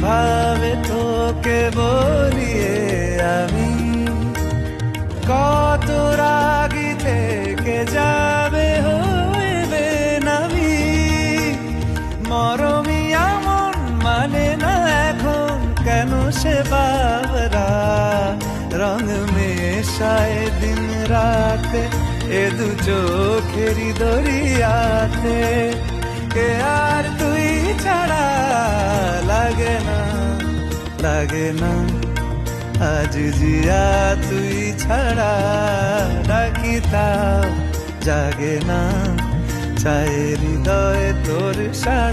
ভাবে তোকে বলিয়ে আমি কত রাগি থেকে যাবে হইবে নামি মরমি এমন মানে না এখন কেন সে বাবরা রং মেশায় দিন রাতে এ দু চোখেরি দরিয়াতে কে আর তুই ছাড়া লাগে না আজ জিয়া তুই ছাড়া ডাকিতাম জাগে না চায় হৃদয় তোর সাড়া